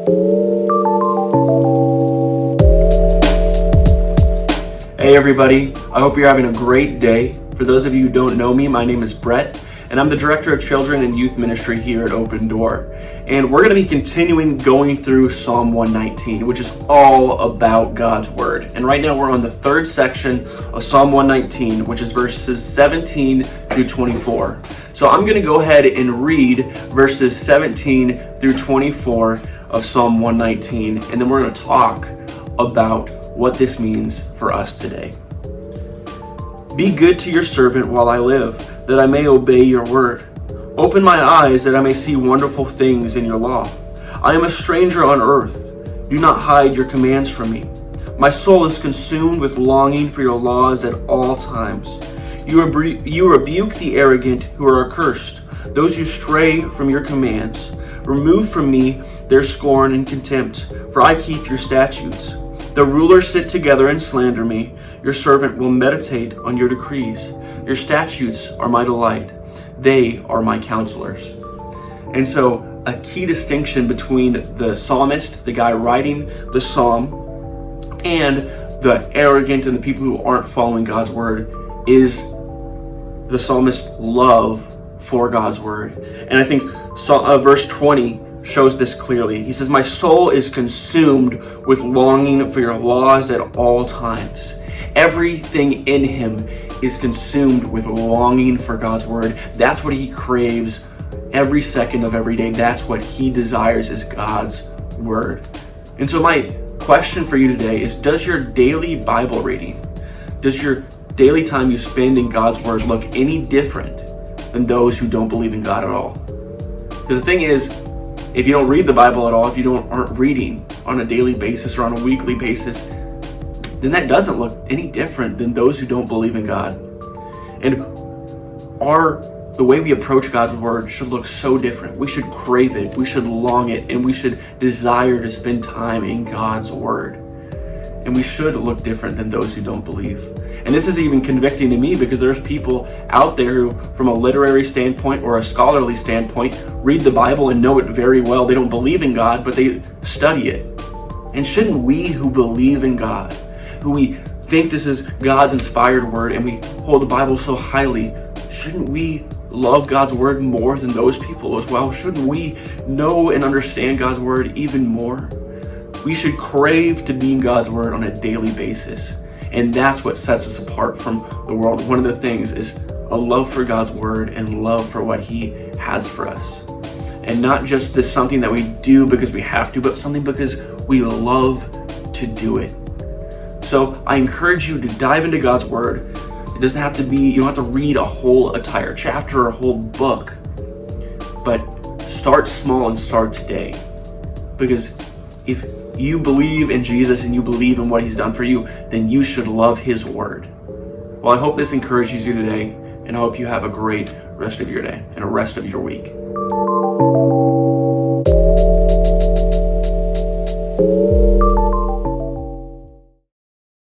Hey everybody, I hope you're having a great day. For those of you who don't know me, my name is Brett, and I'm the Director of Children and Youth Ministry here at Open Door. And we're going to be continuing going through Psalm 119, which is all about God's Word. And right now we're on the third section of Psalm 119, which is verses 17 through 24. So I'm going to go ahead and read verses 17 through 24 of Psalm 119, and then we're going to talk about what this means for us today. Be good to your servant while I live, that I may obey your word. Open my eyes that I may see wonderful things in your law. I am a stranger on earth. Do not hide your commands from me. My soul is consumed with longing for your laws at all times. You rebuke the arrogant who are accursed, those who stray from your commands. Remove from me their scorn and contempt, for I keep your statutes. The rulers sit together and slander me. Your servant will meditate on your decrees. Your statutes are my delight. They are my counselors. And so a key distinction between the psalmist, the guy writing the psalm, and the arrogant and the people who aren't following God's word is the psalmist's love for God's word. And I think verse 20 shows this clearly. He says, my soul is consumed with longing for your laws at all times. Everything in him is consumed with longing for God's word. That's what he craves every second of every day. That's what he desires is God's word. And so my question for you today is, does your daily Bible reading, does your daily time you spend in God's word look any different than those who don't believe in God at all? Because the thing is, if you don't read the Bible at all, if you aren't reading on a daily basis or on a weekly basis, then that doesn't look any different than those who don't believe in God. And the way we approach God's word should look so different. We should crave it, we should long it, and we should desire to spend time in God's word. And we should look different than those who don't believe. And this is even convicting to me because there's people out there who, from a literary standpoint or a scholarly standpoint, read the Bible and know it very well. They don't believe in God, but they study it. And shouldn't we who believe in God, who we think this is God's inspired word and we hold the Bible so highly, shouldn't we love God's word more than those people as well? Shouldn't we know and understand God's word even more? We should crave to be in God's word on a daily basis. And that's what sets us apart from the world. One of the things is a love for God's word and love for what he has for us. And not just this something that we do because we have to, but something because we love to do it. So I encourage you to dive into God's word. It doesn't have to be, you don't have to read a whole entire chapter or a whole book, but start small and start today. Because if you believe in Jesus and you believe in what he's done for you, then you should love his word. Well, I hope this encourages you today, and I hope you have a great rest of your day and a rest of your week.